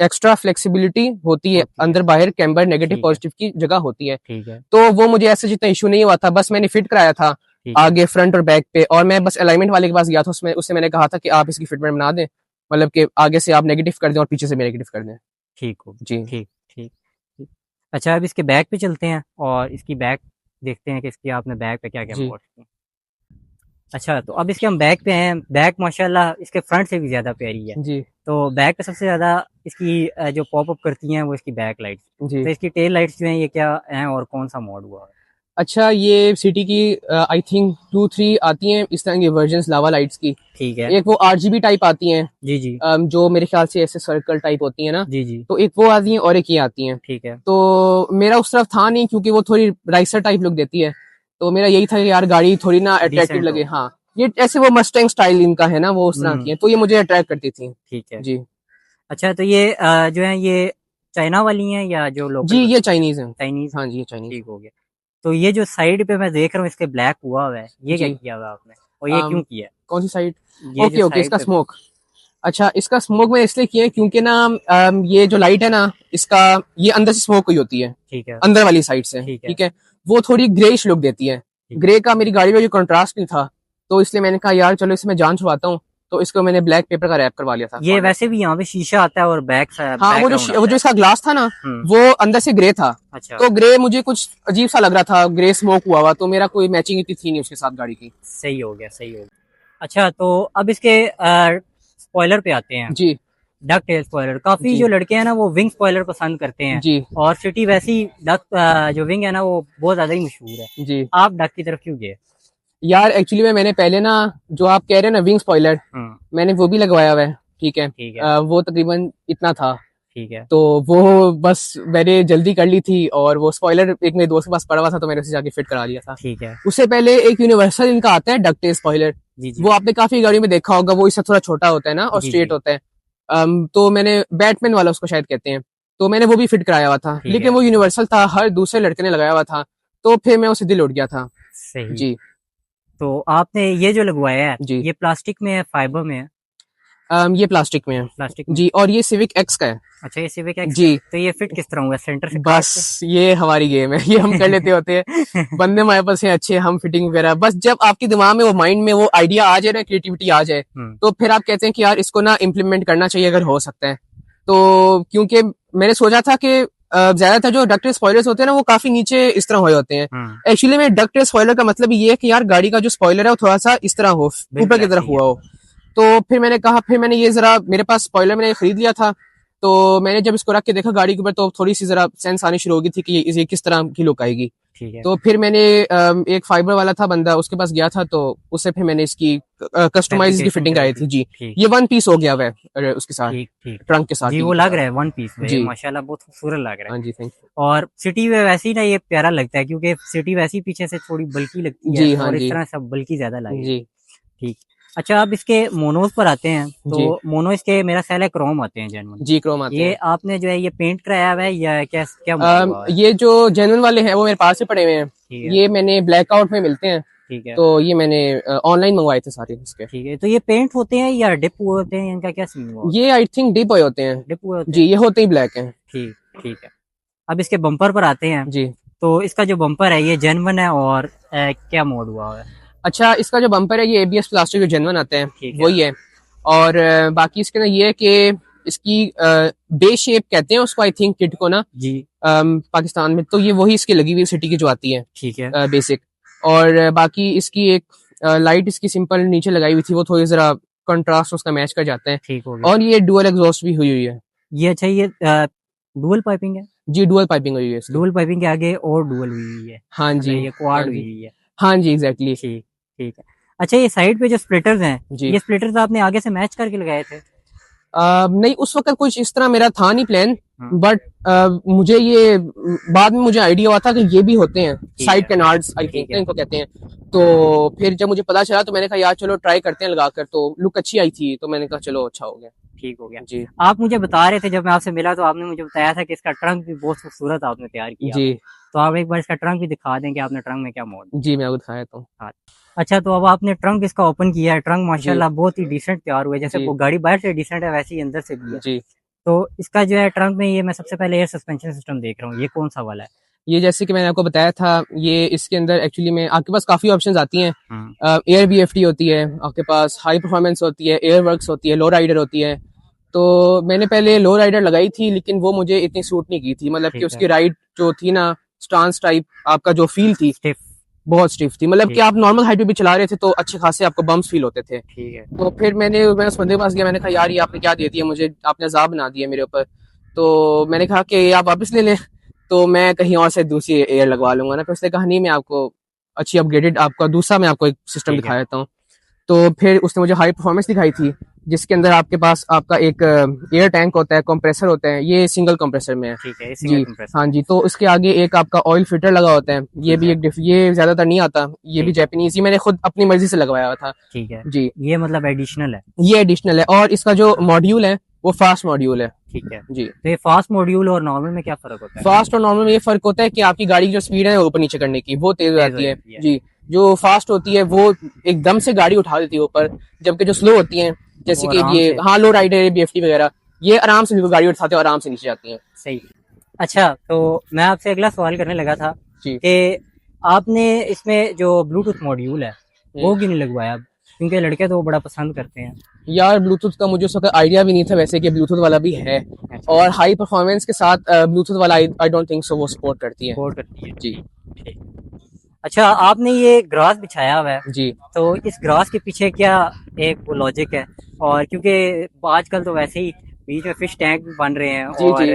एक्स्ट्रा फ्लेक्सिबिलिटी होती है, होती है, अंदर बाहर कैम्बर नेगेटिव ठीक है पॉजिटिव की जगह होती है। ठीक है तो वो मुझे ऐसे जितना इशू नहीं हुआ था, बस मैंने फिट कराया था ठीक है आगे फ्रंट और बैक पे, और मैं बस अलाइनमेंट वाले के पास गया था, उसमें उससे मैंने कहा था कि आप इसकी फिटमेंट बना दें, मतलब कि आगे से आप नेगेटिव कर दें और पीछे से भी नेगेटिव कर दें। ठीक हो जी ठीक ठीक ठीक। अच्छा अब इसके बैक पे चलते हैं और इसकी बैक देखते हैं कि इसकी आपने बैक पे क्या क्या जी मॉड किए। अच्छा, तो अब इसके हम बैक पे हैं। बैक माशाल्लाह इसके फ्रंट से भी ज्यादा प्यारी है। जी तो बैक पे सबसे ज्यादा इसकी जो पॉप अप करती हैं वो इसकी बैक लाइट्स। जी। तो इसकी टेल लाइट्स जो हैं ये क्या हैं और कौन सा मॉड हुआ है? अच्छा, ये सिटी की आई थिंक 2-3 आती हैं इस तरह की वर्जन्स लावा लाइट्स की। ठीक है। एक वो आरजीबी टाइप आती हैं, जी जी। जो मेरे ख्याल से ऐसे सर्कल टाइप होती है ना। जी जी। तो एक वो आती हैं और एक ये आती हैं। ठीक है। तो मेरा उस तरफ था नहीं, क्योंकि वो थोड़ी राइसर टाइप लुक देती है। तो मेरा यही था कि यार गाड़ी थोड़ी ना अट्रैक्टिव डिसेंट लगे। हो। हाँ, ये ऐसे वो मस्टैंग स्टाइल इनका है ना, वो उस तरह की है, तो ये मुझे अट्रैक्ट करती थी। ठीक है। जी अच्छा, तो ये जो है ये चाइना वाली हैं या जो जी, लोकल ये बनती हैं? चाइनीज है। चाइनीज। हाँ जी, ये चाइनीज। ठीक हो गया। तो ये जो साइड पे मैं देख रहा हूँ इसके ब्लैक हुआ हुआ है, ये क्या जी। किया हुआ है आपने और ये क्यों किया कौन सी साइड? है? ये जो ओके ओके, साइड इसका पे। स्मोक। अच्छा, इसका स्मोक मैंने इसलिए किया है क्योंकि ना ये जो लाइट है ना इसका, ये अंदर से स्मोक हुई होती है, ठीक है। अंदर वाली साइड से। ठीक है। ठीक है। वो थोड़ी ग्रेइश लुक देती है। ठीक है। ग्रे का मेरी गाड़ी में जो कंट्रास्ट नहीं था, तो इसलिए मैंने कहा यार चलो इसमें जान छुड़वाता हूँ। तो इसको मैंने ब्लैक पेपर का रैप करवा लिया था ये कॉर्नर वैसे से। भी यहाँ पे शीशा आता है और हाँ, बैकग्राउंड वो आता जो है। इसका ग्लास था ना, वो अंदर से ग्रे था। अच्छा। तो ग्रे मुझे कुछ अजीब सा लग रहा था, ग्रे स्मोक हुआ हुआ, तो मेरा कोई मैचिंग इतनी थी नहीं उसके साथ गाड़ी की। सही हो गया, सही हो गया। अच्छा, तो अब इसके स्पॉइलर पे आते हैं। जी डक टेल स्पॉइलर, काफी जी जो लड़के हैं ना वो विंग स्पॉइलर पसंद करते हैं। जी और सिटी वैसी डक जो विंग है ना वो बहुत ज्यादा ही मशहूर है। जी। आप डक की तरफ क्यों गए? यार एक्चुअली में मैंने पहले ना, जो आप कह रहे हैं ना विंग स्पॉइलर, मैंने वो भी लगवाया हुआ है। ठीक है। ठीक है। वो तकरीबन इतना था। ठीक है। तो वो बस मैंने जल्दी कर ली थी, और वो स्पॉइलर एक मेरे दोस्त के पास पड़ा हुआ था, तो मैंने उसे जाके फिट करा लिया था। ठीक है। उससे पहले एक यूनिवर्सल इनका आता है डकटेल स्पॉइलर। जी जी। वो आपने काफी गाड़ियों में देखा होगा, वो इससे थोड़ा छोटा होता है ना और जी स्ट्रेट जी। होता है। तो मैंने बैटमैन वाला उसको शायद कहते हैं, तो मैंने वो भी फिट कराया हुआ था, ठीक लेकिन है। वो यूनिवर्सल था, हर दूसरे लड़के ने लगाया हुआ था। तो फिर मैं उसे दिल उठ गया था। सही। जी तो आपने ये जो लगवाया है जी। ये प्लास्टिक में है, फाइबर में है? ये प्लास्टिक में है। प्लास्टिक में। जी, और ये सिविक एक्स का है। अच्छा, ये सिविक एक्स का जी। है। तो ये फिट किस तरह हुआ, सेंटर से काट के? बस ये हमारी गेम है, ये हम कर लेते होते हैं। बंदे हमारे पास हैं अच्छे, हम फिटिंग वगैरह, बस जब आपके दिमाग में वो माइंड में वो आइडिया आ जाए ना, क्रिएटिविटी आ जाए, तो फिर आप कहते हैं कि यार इसको ना इम्प्लीमेंट करना चाहिए अगर हो सकता है। तो क्योंकि मैंने सोचा था कि ज्यादातर जो डक्टेल स्पॉयलर्स होते हैं ना वो काफी नीचे इस तरह हुए होते हैं। एक्चुअली में डक्टेल स्पॉयलर का मतलब ये है कि यार गाड़ी का जो स्पॉयलर है वो थोड़ा सा इस तरह हो, ऊपर की तरफ हुआ हो। तो फिर मैंने कहा, फिर मैंने ये जरा, मेरे पास स्पॉयलर मैंने खरीद लिया था, तो मैंने जब इसको रख के देखा गाड़ी के ऊपर, तो थोड़ी सी जरा सेंस आनी शुरू हो गई थी कि ये किस तरह की लुक आएगी। ठीक है। तो फिर मैंने एक फाइबर वाला था बंदा, उसके पास गया था, तो उससे फिर मैंने इसकी कस्टमाइज की फिटिंग कराई थी। जी, ये वन पीस हो गया हुआ है उसके साथ, ठीक ठीक। ट्रंक के साथ जी, वो लग रहा है वन पीस में, जी। माशाल्लाह बहुत खूबसूरत लग रहा है। हाँ जी, थैंक यू। और सिटी में वैसे ही ना ये प्यारा लगता है क्योंकि सिटी वैसे ही पीछे से थोड़ी बल्की लगती है जी हाँ और इस जी तरह सब बल्की ज्यादा लगे। जी ठीक। अच्छा, अब इसके मोनोज पर आते हैं। तो जी मोनो इसके मेरा ख्याल है क्रोम आते हैं जेन्युइन। जी, क्रोम आते ये हैं। आपने जो है ये पेंट कराया हुआ है या क्या क्या मॉडल हुआ है? ये जो जेन्युइन वाले हैं वो मेरे पास ही पड़े हुए हैं। ठीक है। ये मैंने ब्लैकआउट में मिलते हैं, ठीक है। तो ये मैंने ऑनलाइन मंगवाए थे सारे इसके। ठीक है, तो ये पेंट होते हैं या डिप हुए होते हैं, इनका क्या सीन हुआ? ये आई थिंक डिप हुए होते हैं। डिप हुए होते जी, हैं। ये होते ही ब्लैक हैं। ठीक। ठीक है। अब इसके बम्पर पर आते हैं। जी। तो इसका जो बम्पर है ये जेन्युइन है और क्या मोड हुआ हुआ है? अच्छा, इसका जो बम्पर है ये एबीएस प्लास्टिक जो जेन्युइन आते हैं ठीक है। वही है। और बाकी इसके ना ये है कि इसकी बे शेप कहते हैं उसको, आई थिंक किट को ना जी। पाकिस्तान में, तो ये वही इसकी लगी हुई सिटी की जो आती है ठीक है। बेसिक। और बाकी इसकी एक लाइट इसकी सिंपल नीचे लगाई हुई थी, वो थोड़ी जरा कंट्रास्ट उसका मैच कर जाते हैं। ठीक हो गया। और ये डुअल एग्जॉस्ट भी हुई हुई है। ये अच्छा, ये डुअल पाइपिंग है? जी, डुअल पाइपिंग हुई है इसकी। डुअल पाइपिंग के आगे और डुअल हुई हुई है? हाँ जी, मतलब ये क्वाड हाँ हुई जी, हुई है? हाँ जी, एग्जैक्टली। ठीक। ठीक है। अच्छा, ये साइड पे जो स्प्लिटर्स हैं जी। ये स्प्लिटर्स आपने आगे से मैच करके लगाए थे? नहीं, उस वक्त कुछ इस तरह मेरा था नहीं प्लान, हाँ। बट मुझे ये बाद में मुझे आइडिया हुआ था कि ये भी होते हैं साइड कैनार्ड्स, आई ठीक थिंक है। इनको कहते हैं। तो फिर जब मुझे पता चला तो मैंने कहा यार चलो ट्राई करते हैं लगाकर, तो लुक अच्छी आई थी, तो मैंने कहा चलो अच्छा हो गया। ठीक हो गया। जी आप मुझे बता रहे थे जब मैं आपसे मिला तो आपने मुझे बताया था कि इसका ट्रंक भी बहुत खूबसूरत आपने तैयार किया। जी तो आप एक बार इसका ट्रंक भी दिखा दें कि आपने ट्रंक में क्या मॉड? जी, मैं आपको दिखाया तो। हाँ। अच्छा, तो अब आपने ट्रंक इसका ओपन किया है। ट्रंक जी माशाल्लाह बहुत ही डिसेंट तैयार हुआ है, जैसे जी वो गाड़ी बाहर से डिसेंट है वैसे ही अंदर से भी है। जी। तो इसका जो है ट्रंक में ये मैं सबसे पहले एयर सस्पेंशन सिस्टम देख रहा हूँ, ये कौन सा वाला है? ये जैसे कि मैंने आपको बताया था, ये इसके अंदर एक्चुअली में आपके पास काफी ऑप्शंस आती हैं। हाँ। एयर बीएफटी होती है आपके पास, हाई परफॉर्मेंस होती है, एयर वर्क्स होती है, लो राइडर होती है। तो मैंने पहले लो राइडर लगाई थी, लेकिन वो मुझे इतनी सूट नहीं की थी, मतलब कि ठीक उसकी है। राइड जो थी ना, स्टांस टाइप आपका जो फील थी, स्टिफ। बहुत स्टिफ थी, मतलब ठीक। कि आप नॉर्मल हाइट पे भी चला रहे थे तो अच्छे खासे आपको बम्प्स फील होते थे। ठीक है। तो फिर मैं उस बंदे के पास गया, मैंने कहा यार ये आपने क्या दे दिया मुझे, आपने अजाब बना दिया मेरे ऊपर। तो मैंने कहा कि आप वापस ले लें, तो मैं कहीं और से दूसरी एयर लगवा लूंगा ना। फिर उसने कहा नहीं, मैं आपको अच्छी अपग्रेडेड आपका दूसरा मैं आपको एक सिस्टम ठीक है। दिखा देता हूँ। तो फिर उसने मुझे हाई परफॉर्मेंस दिखाई थी, जिसके अंदर आपके पास आपका एक एयर टैंक होता है, कंप्रेसर होता है, ये सिंगल कंप्रेसर में है। ठीक है, सिंगल जी कंप्रेसर हाँ है। जी। तो उसके आगे एक आपका ऑयल फिल्टर लगा होता है, ये ठीक भी है। एक ये ज्यादातर नहीं आता, ये भी ठीक है। जापानीज, ये मैंने खुद अपनी मर्जी से लगवाया हुआ था। ठीक है। जी, ये मतलब एडिशनल है। ये एडिशनल है, और इसका जो मॉड्यूल है वो फास्ट मॉड्यूल है। ठीक है। जी, तो ये फास्ट मॉड्यूल और नॉर्मल में क्या फर्क होता है? फास्ट और नॉर्मल में ये फर्क होता है कि आपकी गाड़ी की जो स्पीड है ऊपर नीचे करने की वो तेज हो तेज हो जाती है। जाती है। जी, जो फास्ट होती है वो एकदम से गाड़ी उठा देती है ऊपर, जबकि जो स्लो होती है जैसे वो कि आराम ये से। हाँ लो राइडर है, BFT वगैरह, ये आराम से गाड़ी उठाते हैं और आराम से नीचे जाती हैं। सही। अच्छा, तो मैं आपसे अगला सवाल करने लगा था जी। कि आपने इसमें जो ब्लूटूथ मॉड्यूल है वो क्यों नहीं लगवाया? क्योंकि लड़के तो वो बड़ा पसंद करते हैं। यार ब्लूटूथ का मुझे उसका आइडिया भी नहीं था वैसे कि ब्लूटूथ वाला भी है, अच्छा। और हाई परफॉर्मेंस के साथ ब्लूटूथ वाला आई डोंट थिंक सो वो सपोर्ट करती है। सपोर्ट करती है। जी। ठीक। अच्छा, आपने ये ग्रास बिछाया हुआ है, जी तो इस ग्रास के पीछे क्या एक वो लॉजिक है? और क्योंकि आजकल तो वैसे ही बीच में फिश टैंक भी बन रहे हैं जी और जी।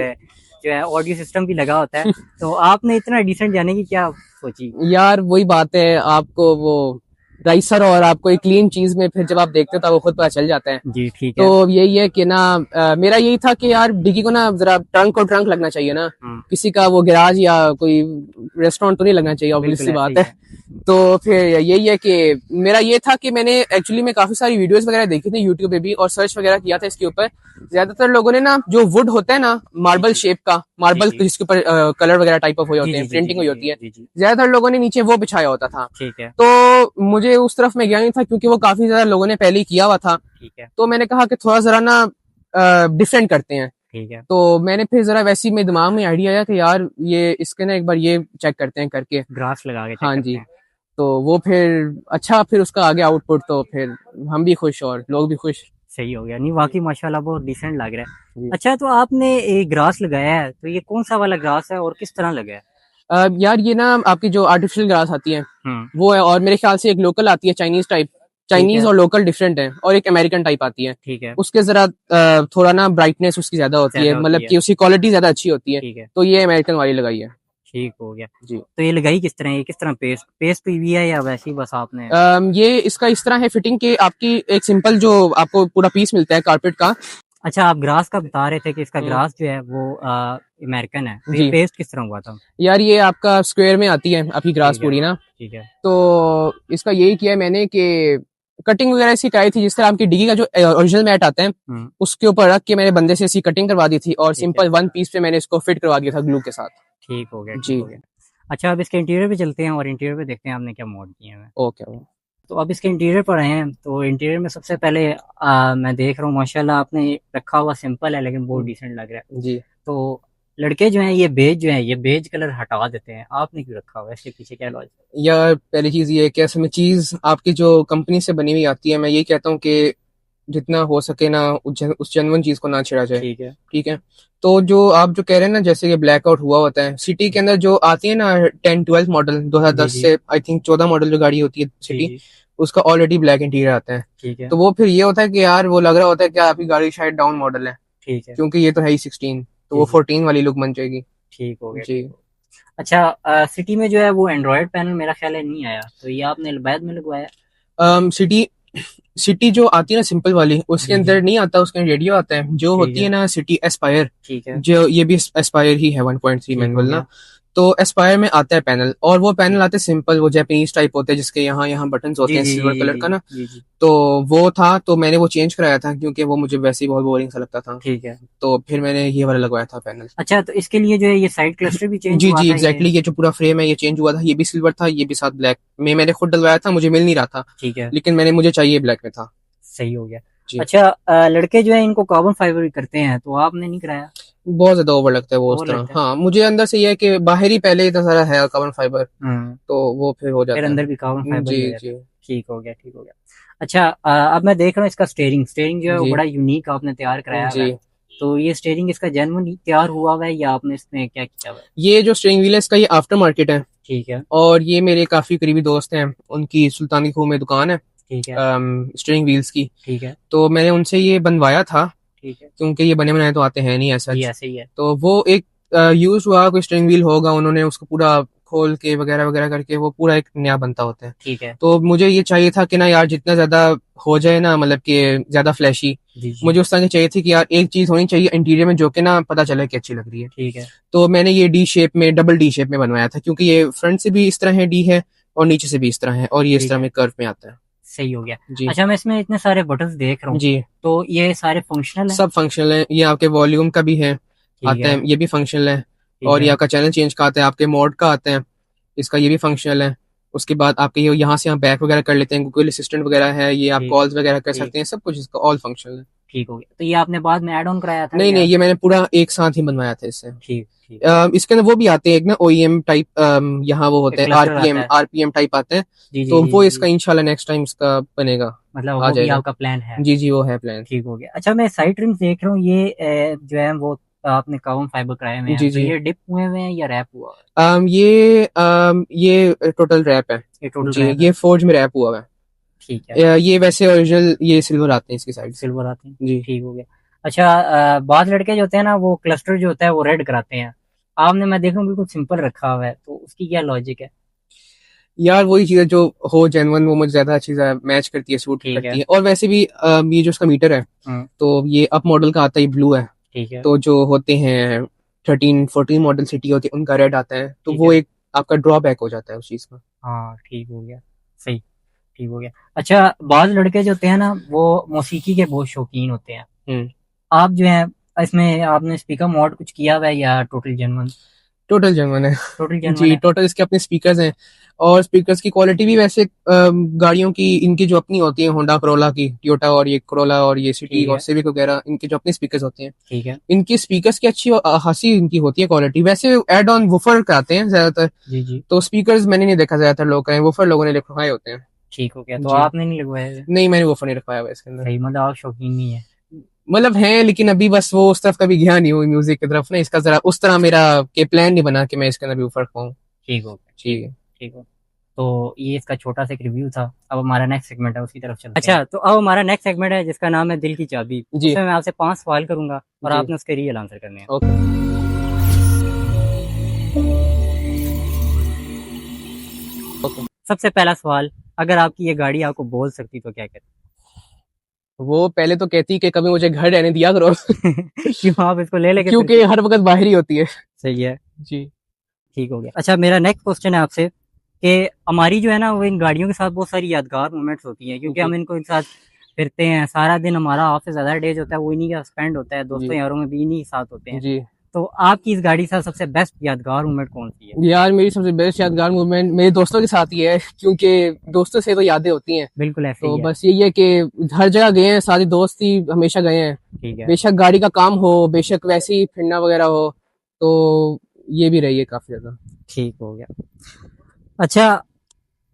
जो है ऑडियो सिस्टम भी लगा होता है, तो आपने इतना डिसेंट जाने की क्या सोची? यार वही बात है, आपको वो राइसर और आपको एक क्लीन चीज में फिर जब आप देखते हो तो वो खुद पता चल जाता है। जी ठीक तो है। यही है कि ना मेरा यही था कि यार डिग्गी को ना जरा ट्रंक और ट्रंक लगना चाहिए ना, किसी का वो गैराज या कोई रेस्टोरेंट तो नहीं लगना चाहिए, ऑब्वियस बिल्कुल सी ऐसे बात ही है। है। तो फिर यही है कि मेरा ये था कि मैंने एक्चुअली में काफी सारी वीडियोस वगैरह देखी थी यूट्यूब पे भी, और सर्च वगैरह किया था इसके ऊपर। ज्यादातर लोगों ने ना जो वुड होता है ना मार्बल शेप का, जी मार्बल जी जिसके ऊपर कलर वगैरह टाइप ऑफ हुए जी होते जी हैं, जी जी प्रिंटिंग हुई जी होती है, जी जी। ज्यादातर लोगों ने नीचे वो बिछाया होता था। ठीक है। तो मुझे उस तरफ में गया नहीं था क्योंकि वो काफी ज्यादा लोगों ने पहले ही किया हुआ था। ठीक है। तो मैंने कहा कि थोड़ा जरा ना डिफरेंट करते हैं। ठीक है। तो मैंने फिर जरा वैसे ही मेरे दिमाग में आइडिया आया कि यार ये इसके ना एक बार ये चेक करते हैं करके। ग्रास लगा के चेक हाँ करते जी। हैं। तो वो फिर अच्छा, फिर उसका आगे आउटपुट तो फिर हम भी खुश और लोग भी खुश। सही हो गया। नहीं, वाकई माशाल्लाह बहुत डिसेंट लग रहा है। जी। अच्छा, तो आपने एक ग्रास लगाया है, तो ये कौन सा वाला ग्रास है और किस तरह लगा है? यार ये ना आपकी जो आर्टिफिशियल ग्रास आती है हम्म। वो है, और मेरे ख्याल से एक लोकल आती है चाइनीज टाइप, ठीक चाइनीज है। और लोकल डिफरेंट है, और एक अमेरिकन टाइप आती है। ठीक है। उसके जरा थोड़ा ना ब्राइटनेस उसकी ज्यादा होती है, ज्यादा होती मतलब है। कि उसकी क्वालिटी ज्यादा अच्छी होती है। ठीक है। तो ये अमेरिकन वाली लगाई है। ठीक हो गया। जी। तो ये लगाई किस तरह है? ये किस तरह पेस्ट पेस्ट पीवी है या वैसे ही बस आपने? ये इसका इस तरह है फिटिंग के, आपकी एक सिंपल जो आपको पूरा पीस मिलता है कारपेट का। अच्छा, आप ग्रास का बता रहे थे कि इसका हम्म, ग्रास जो है वो अमेरिकन है, तो ये जी। पेस्ट किस तरह हुआ था? यार ये आपका स्क्वायर में आती है आपकी ग्रास ठीक है। पूरी ना। ठीक है। तो इसका यही किया है मैंने कि कटिंग वगैरह ऐसी कराई थी जिस तरह आपकी डिग्गी का जो ओरिजिनल मैट आता है उसके ऊपर रख के मैंने बंदे से ऐसी कटिंग करवा दी थी, और ठीक है। सिंपल वन पीस पे मैंने इसको फिट करवा दिया था ग्लू के साथ। ठीक हो गया। ठीक जी। हो गया। अच्छा, अब इसके इंटीरियर पे चलते हैं और इंटीरियर पे देखते हैं आपने क्या मॉड किए हैं। ओके। तो अब इसके इंटीरियर पर आए हैं, तो इंटीरियर में सबसे पहले मैं देख रहा हूँ माशाल्लाह आपने रखा हुआ सिंपल है लेकिन बहुत डिसेंट लग रहा है। जी। तो लड़के जो हैं ये बेज कलर हटा देते हैं, आपने क्यों रखा हुआ है? इसके पीछे क्या लॉजिक? यार पहली चीज ये है कि असल में चीज आपकी जो कंपनी से बनी हुई आती है, मैं यही कहता हूँ कि जितना हो सके ना उस जेन्युइन चीज को ना छेड़ा जाए। ठीक है। ठीक है। तो जो आप जो कह रहे हैं ना, जैसे ये ब्लैकआउट हुआ होता है सिटी के अंदर जो आती है ना 10-12 मॉडल जी 2010 जी से आई थिंक 14 मॉडल जो गाड़ी होती है जी सिटी, जी। उसका ऑलरेडी ब्लैक इंटीरियर आता है। ठीक है। तो वो फिर ये होता है कि यार वो लग रहा होता है कि आपकी गाड़ी शायद डाउन मॉडल है, ठीक है। क्योंकि ये तो है ही 16, तो जी वो जी। 14 वाली लुक बन जाएगी। ठीक हो गया। जी। ठीक हो गया। अच्छा, सिटी में जो है वो एंड्रॉयड पैनल मेरा ख्याल है नहीं आया, तो ये आपने बाद में लगवाया? सिटी सिटी जो आती है ना सिंपल वाली, उसके जी जी। अंदर नहीं आता, उसके अंदर रेडियो आता है। जो ठीक होती है है। ना सिटी एस्पायर, ठीक है। जो ये भी एस्पायर ही है 1.3 ठीक हो मैनुअल ना। गया। तो एस्पायर में आता है पैनल, और वो पैनल ठीक। आते हैं सिंपल, वो जापानीज टाइप होते हैं जिसके यहाँ यहाँ बटन्स जी होते हैं जी जी सिल्वर जी कलर जी का ना। जी जी। तो वो था, तो मैंने वो चेंज कराया था क्योंकि वो मुझे वैसे ही बहुत बोरिंग सा लगता था। ठीक है। तो फिर मैंने ये वाला लगवाया था पैनल। अच्छा, तो इसके लिए जो है ये साइड क्लस्टर भी चेंज जी हुआ जी था ये? एग्जैक्टली, ये जो पूरा फ्रेम है ये चेंज हुआ था, ये भी सिल्वर था, ये भी साथ ब्लैक में मैंने खुद डलवाया था, मुझे मिल नहीं रहा था, ठीक है। लेकिन मुझे चाहिए ब्लैक में था। सही हो गया। जी। अच्छा, लड़के जो है इनको कार्बन फाइबर भी करते हैं, तो आपने नहीं कराया? बहुत ज्यादा ओवर लगता है वो उस और तरह। लगता है। हाँ मुझे अंदर से ये है कि बाहर ही पहले इतना सारा है कार्बन फाइबर, हम्म। तो वो फिर हो फिर जाता अंदर है। भी कार्बन फाइबर ही हो जी जाता जी। है। ठीक हो गया। ठीक हो गया। अच्छा, अब मैं देख रहा हूँ इसका स्टेयरिंग स्टेयरिंग जो है वो जी बड़ा यूनिक आपने तैयार कराया हुआ जी। है। तो ये स्टेयरिंग इसका जेन्युइन तैयार हुआ हुआ है या आपने इसमें क्या किया हुआ है? ये जो स्टीयरिंग व्हील है इसका ये आफ्टर मार्केट है। ठीक है। और ये मेरे काफी करीबी दोस्त हैं, उनकी सुल्तानी खू में दुकान है ठीक है। स्टीयरिंग व्हील्स की। ठीक है। तो मैंने उनसे ये बनवाया था, ठीक है। क्योंकि ये बने बनाए तो आते हैं नहीं ऐसा। जी ऐसे ही है। तो वो एक यूज हुआ कोई स्टीयरिंग व्हील होगा, उन्होंने उसको पूरा खोल के वगैरह वगैरह करके वो पूरा एक नया बनता होता है। ठीक है। तो मुझे ये चाहिए था कि ना यार जितना ज्यादा हो जाए ना, मतलब कि ज्यादा फ्लैशी, जी जी। मुझे उस तरह की चाहिए थी कि यार एक चीज होनी चाहिए इंटीरियर में जो कि ना पता चले कि अच्छी लग रही है। ठीक है। तो मैंने ये डी शेप में, डबल डी शेप में बनवाया था, क्योंकि ये फ्रंट से भी इस तरह है डी है और नीचे से भी इस तरह है, और ये इस ठीक तरह है। में कर्व में आता है। सही हो गया। जी अच्छा मैं इसमें इतने सारे बटन्स देख रहा हूँ, जी। तो ये सारे फंक्शनल हैं? सब फंक्शनल है, ये आपके वॉल्यूम का भी है, ठीक आता है। है, ये भी फंक्शनल है। ठीक और ये है। आपका चैनल चेंज का आता है, आपके मोड का आता है, इसका ये भी फंक्शनल है। उसके बाद आपके ये यहाँ से आप बैक वगैरह कर लेते हैं, गूगल असिस्टेंट वगैरह है, ये आप ठीक। कॉल्स वगैरह कर ठीक। सकते हैं, सब कुछ इसका ऑल फंक्शनल है। ठीक हो गया। तो ये आपने बाद में ऐड ऑन कराया था नहीं या? नहीं, ये मैंने पूरा एक साथ ही बनवाया था इससे। ठीक ठीक। इसके अंदर वो भी आते हैं एक ना ओईएम टाइप, यहाँ वो एक होते हैं क्लस्टर आता आरपीएम, है। आरपीएम टाइप आते हैं। जी जी तो जी वो जी इसका जी। इंशाल्लाह नेक्स्ट टाइम इसका बनेगा, मतलब आ वो भी जाएगा। आपका प्लान है? जी जी, वो है प्लान। ठीक हो गया। अच्छा मैं साइड ट्रिम्स देख रहा हूँ, ये जो है वो आपने कार्बन फाइबर कराए हुए हैं, जी तो जी। ये डिप हुए हुए हैं या रैप हुआ है? ये टोटल रैप है। ये टोटल जी, रैप है। ये फोर्ज में रैप हुआ हुआ है। ठीक है। ये वैसे ओरिजिनल ये सिल्वर आते हैं इसकी साइड से। सिल्वर आते हैं। जी। ठीक हो गया। अच्छा बाद लड़के जो होते हैं ना वो क्लस्टर जो होता है वो रेड कराते हैं, आपने मैं देखूं बिल्कुल सिंपल रखा हुआ है, तो उसकी क्या लॉजिक है? यार वही चीज है जो हो जेन्युइन, वो मुझे ज्यादा अच्छी मैच करती है, सूट ठीक करती है। है। और वैसे भी ये जो उसका मीटर है, हम्म। तो ये अप मॉडल का आता है, ब्लू है। ठीक है। तो जो होते हैं 13 14 मॉडल सिटी होती है, उनका रेड आता है, तो ठीक वो है। एक आपका ड्रॉबैक हो जाता है उस चीज का। हाँ ठीक हो गया। सही। ठीक हो गया। अच्छा बाद लड़के जो होते हैं ना वो मौसीकी के बहुत शौकीन होते हैं, हम्म। आप जो है इसमें आपने स्पीकर मॉड कुछ किया हुआ है या टोटल जेन्युइन? टोटल जेन्युइन है। टोटल जेन्युइन जी, है। टोटल इसके अपने स्पीकर्स हैं। और स्पीकर्स की क्वालिटी भी वैसे गाड़ियों की इनकी जो अपनी होती है, होंडा करोला की, टोयोटा और ये करोला और ये सिटी ठीक और है। सिविक वगैरह, इनके जो अपने स्पीकर्स होते हैं, ठीक है। इनकी स्पीकर्स की अच्छी खासी इनकी होती है क्वालिटी। वैसे एड ऑन वूफर कराते हैं ज्यादातर, जी जी। तो स्पीकर्स मैंने नहीं देखा ज्यादातर लोग करें, वूफर लोगों ने लिखवाए होते हैं। ठीक हो गया। तो जी। आपने नहीं लगवाया है? नहीं, मैंने वूफर नहीं रखवाया हुआ इसके अंदर। सही, मतलब आप शौकीन नहीं है। मतलब है, लेकिन अभी बस वो उस तरफ कभी गया नहीं हुई म्यूजिक की तरफ ना, इसका जरा उस तरह मेरा के प्लान नहीं बना कि मैं इसके अंदर भी वूफर रखवाऊं। ठीक हो गया। जी। ठीक। ठीक हो। तो ये इसका छोटा सा एक रिव्यू था, अब हमारा नेक्स्ट सेगमेंट है उसकी तरफ चलते हैं। अच्छा तो अब हमारा नेक्स्ट सेगमेंट है जिसका नाम है दिल की चाबी, जी उसमें मैं आपसे 5 सवाल करूंगा और जी। आपने उसके रियल आंसर करने हैं। ओके। ओके। सबसे पहला सवाल, अगर आपकी ये गाड़ी आपको बोल सकती तो क्या वो पहले तो कहती कि कभी मुझे घर रहने दिया करो। कहती? क्यों आप इसको ले लेके क्योंकि फिरती? हर वक्त बाहर ही होती है। सही है। जी ठीक हो गया। अच्छा मेरा नेक्स्ट क्वेश्चन है आपसे कि हमारी जो है ना वो इन गाड़ियों के साथ बहुत सारी यादगार मोमेंट्स होती हैं, क्योंकि जी हम इनको एक साथ फिरते हैं सारा दिन, हमारा हाफ से ज़्यादा डेज होता है वो इन्हीं का स्पेंड होता है, दोस्तों जी यारों में भी इन्हीं के साथ होते हैं। जी। तो आपकी इस गाड़ी के साथ सबसे बेस्ट यादगार मोमेंट कौन सी है? यार मेरी सबसे बेस्ट यादगार मूवमेंट मेरे दोस्तों के साथ ही है, क्योंकि दोस्तों से तो यादें होती हैं। बिल्कुल ऐसे तो ही है। बस यही है कि हर जगह गए हैं, सारे दोस्त ही हमेशा गए हैं। ठीक है। बेशक गाड़ी का काम हो, बेशक वैसे ही फिरना वगैरह हो, तो ये भी रही है काफी ज्यादा। ठीक हो गया। अच्छा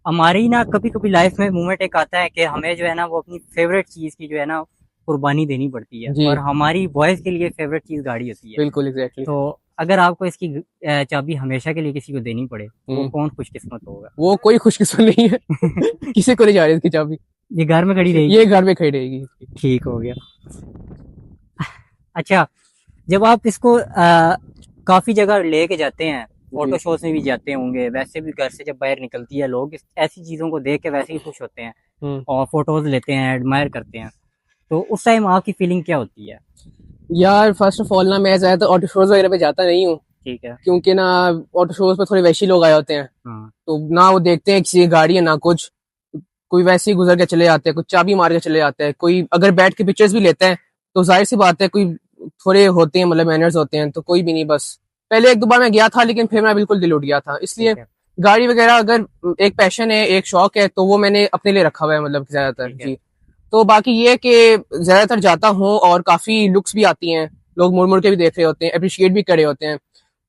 हमारी ना कभी कभी लाइफ में मोमेंट एक आता है कि हमें जो है ना वो अपनी फेवरेट चीज़ की जो है ना कुर्बानी देनी पड़ती है, जी और हमारी बॉयज़ के लिए फेवरेट चीज़ गाड़ी होती है। बिल्कुल एग्जैक्टली। तो अगर आपको इसकी चाबी हमेशा के लिए किसी को देनी पड़े तो वो कौन खुशकिस्मत होगा? वो कोई खुशकिस्मत नहीं है। किसी को नहीं जा रही इसकी चाबी, ये घर में खड़ी रहेगी? ये घर में खड़ी रहेगी। ठीक हो गया। अच्छा जब आप इसको काफी जगह लेके जाते हैं, फोटो शोज में भी जाते होंगे, वैसे भी घर से जब बाहर निकलती है लोग ऐसी चीजों को देख के वैसे ही खुश होते हैं और फोटोज लेते हैं, एडमायर करते हैं, तो उस टाइम आपकी फीलिंग क्या होती है? यार फर्स्ट ऑफ ऑल ना, मैं ज्यादातर ऑटो शोज वगैरह पे जाता नहीं हूँ, ठीक है। क्योंकि ना ऑटो शोज पे थोड़े वैसे लोग आए होते हैं। हाँ। तो ना वो देखते हैं किसी की गाड़ी है ना कुछ, कोई वैसे ही गुजर के चले जाते हैं, कुछ चाबी मार के चले जाते हैं, कोई अगर बैठ के पिक्चर्स भी लेते हैं तो जाहिर सी बात है कोई थोड़े होते हैं, मतलब मैनर्स होते हैं, तो कोई भी नहीं। बस पहले एक दो बार मैं गया था, लेकिन फिर मैं बिल्कुल दिल उठ गया था। इसलिए ठीक है। गाड़ी वगैरह अगर एक पैशन है, एक शौक है, तो वो मैंने अपने लिए रखा हुआ है, मतलब ज्यादातर। ठीक है। जी। तो बाकी ये है कि ज्यादातर जाता हूँ, और काफी लुक्स भी आती हैं, लोग मुड़ मुड़ के भी देख रहे होते हैं, अप्रिशिएट भी कर रहे होते हैं,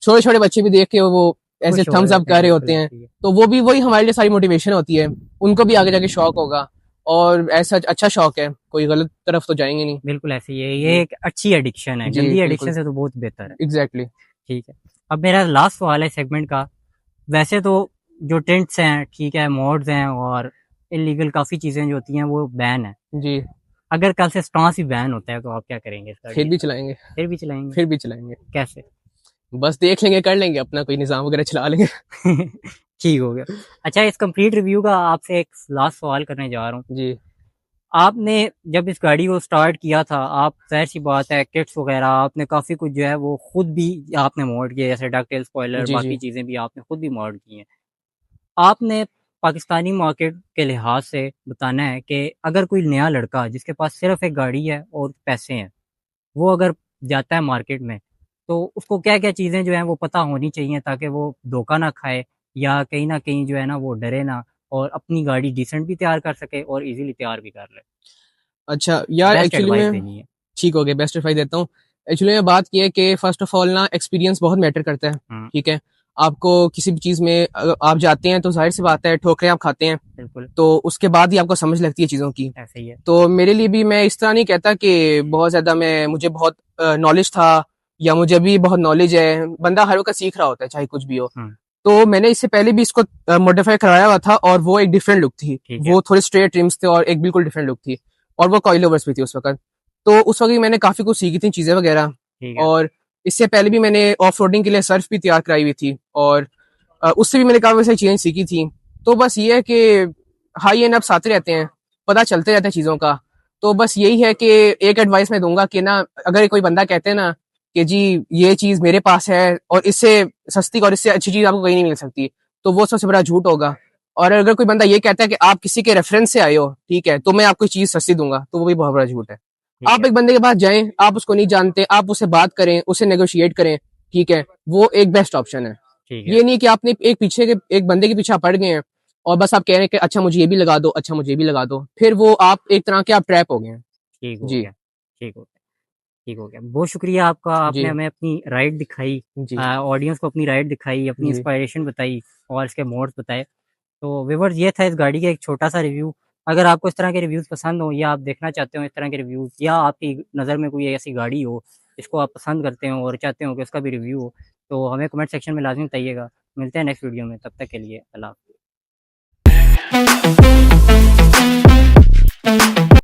छोटे छोटे बच्चे भी देख के वो ऐसे खुश हो थम्स अप जाते हैं, कर रहे बिल्कुल होते हैं। ऐसे ही है। तो वो भी वही हमारे लिए सारी मोटिवेशन होती है, उनको भी आगे जाके शौक होगा, और ऐसा अच्छा शौक है, कोई गलत तरफ तो जाएंगे नहीं। बिल्कुल ऐसे ही है, ये एक अच्छी एडिक्शन है, जी गंदी बिल्कुल एडिक्शन से तो बहुत बेहतर है। एग्जैक्टली। ठीक है। अब मेरा लास्ट सवाल है सेगमेंट का, वैसे तो जो टेंट्स हैं ठीक है, मॉड्स हैं और इलीगल काफ़ी चीज़ें जो होती हैं वो बैन है। जी। अगर कल से स्टांस ही बैन होता है तो आप क्या करेंगे इस गाड़ी फिर भी का? चलाएंगे। फिर भी चलाएंगे? फिर भी चलाएंगे। कैसे? बस देख लेंगे, कर लेंगे अपना कोई निज़ाम वगैरह चला लेंगे। ठीक हो गया। अच्छा, इस कंप्लीट रिव्यू का आपसे एक लास्ट सवाल करने जा रहा हूँ। जी। आपने जब इस गाड़ी को स्टार्ट किया था, आप ज़ाहिर-सी बात है किट्स वगैरह आपने काफ़ी कुछ जो है वो खुद भी आपने मॉड किया, जैसे डकटेल स्पॉइलर जी, बाकी जी। चीज़ें भी आपने खुद भी मॉड की हैं। आपने पाकिस्तानी मार्केट के लिहाज से बताना है कि अगर कोई नया लड़का जिसके पास सिर्फ एक गाड़ी है और पैसे हैं, वो अगर जाता है मार्केट में, तो उसको क्या-क्या चीज़ें जो हैं वो पता होनी चाहिए ताकि वो धोखा ना खाए या कहीं न कहीं जो है ना वो डरे ना और अपनी गाड़ी डिसेंट भी तैयार कर सके और ईज़िली तैयार भी कर ले? अच्छा यार, बेस्ट एक्चुअली एडवाइस में देनी है। ठीक हो गया, बेस्ट एडवाइस देता हूँ। एक्चुअली में बात ये है कि फर्स्ट ऑफ ऑल ना एक्सपीरियंस बहुत मैटर करता है, हुँ, ठीक है? आपको किसी भी चीज़ में आप जाते हैं तो ज़ाहिर-सी बात है ठोकरें आप खाते हैं, बिल्कुल, तो उसके बाद ही आपको समझ लगती है चीज़ों की। ऐसे ही है। तो मेरे लिए भी मैं इस तरह नहीं कहता कि बहुत ज़्यादा मुझे बहुत नॉलेज था या मुझे अभी बहुत नॉलेज है, बंदा हर वक़्त सीख रहा होता है, चाहे कुछ भी हो। हुँ, तो मैंने इससे पहले भी इसको मॉडिफाई कराया हुआ था और वो एक डिफरेंट लुक थी। ठीक है, वो थोड़े स्ट्रेट रिम्स थे और एक बिल्कुल डिफरेंट लुक थी और वो कॉइल ओवर्स भी थी उस वक़्त। तो उस वक़्त भी मैंने काफ़ी कुछ सीखी थी चीज़ें वग़ैरह ठीक है, और इससे पहले भी मैंने ऑफ रोडिंग के लिए सर्फ भी तैयार कराई हुई थी और उससे भी मैंने काफ़ी सारी चीज़ें सीखी थी। तो बस ये है कि हाई एंड अप्स आते रहते हैं, पता चलते रहता है चीज़ों का। तो बस यही है कि एक एडवाइस मैं दूँगा कि ना अगर कोई बंदा कहते हैं ना कि जी ये चीज़ मेरे पास है और इससे सस्ती और इससे अच्छी चीज़ आपको कहीं नहीं मिल सकती, तो वो सबसे बड़ा झूठ होगा। और अगर कोई बंदा ये कहता है कि आप किसी के रेफरेंस से आए हो, ठीक है, तो मैं आपको चीज़ सस्ती दूँगा, तो वो भी बहुत बड़ा झूठ है। ठीक आप है, एक बंदे के पास जाएँ, आप उसको नहीं जानते, आप उससे बात करें, उससे नेगोशिएट करें, ठीक है, वो एक बेस्ट ऑप्शन है। ठीक है, ये नहीं कि आपने एक बंदे के पीछे आप पड़ गए हैं और बस आप कह रहे हैं कि अच्छा मुझे ये भी लगा दो, अच्छा मुझे ये भी लगा दो। फिर वो आप एक तरह के आप ट्रैप हो गए हैं। ठीक हो जी, गया, ठीक हो गया, ठीक हो गया। बहुत शुक्रिया आपका, आपने जी, हमें अपनी राइड दिखाई, जी, ऑडियंस को अपनी राइड दिखाई, अपनी जी, इंस्पायरेशन बताई और इसके मोड्स बताए। तो व्यूअर्स ये था इस गाड़ी का एक छोटा-सा रिव्यू। अगर आपको इस तरह के रिव्यूज़ पसंद हो या आप देखना चाहते हो इस तरह के रिव्यूज़ या आपकी नज़र में कोई ऐसी गाड़ी हो, जिसको आप पसंद करते हो और चाहते हो कि उसका भी रिव्यू हो, तो हमें कमेंट सेक्शन में लाज़िमी बताइएगा। मिलते हैं नेक्स्ट वीडियो में, तब तक के लिए अल्लाह हाफ़िज़।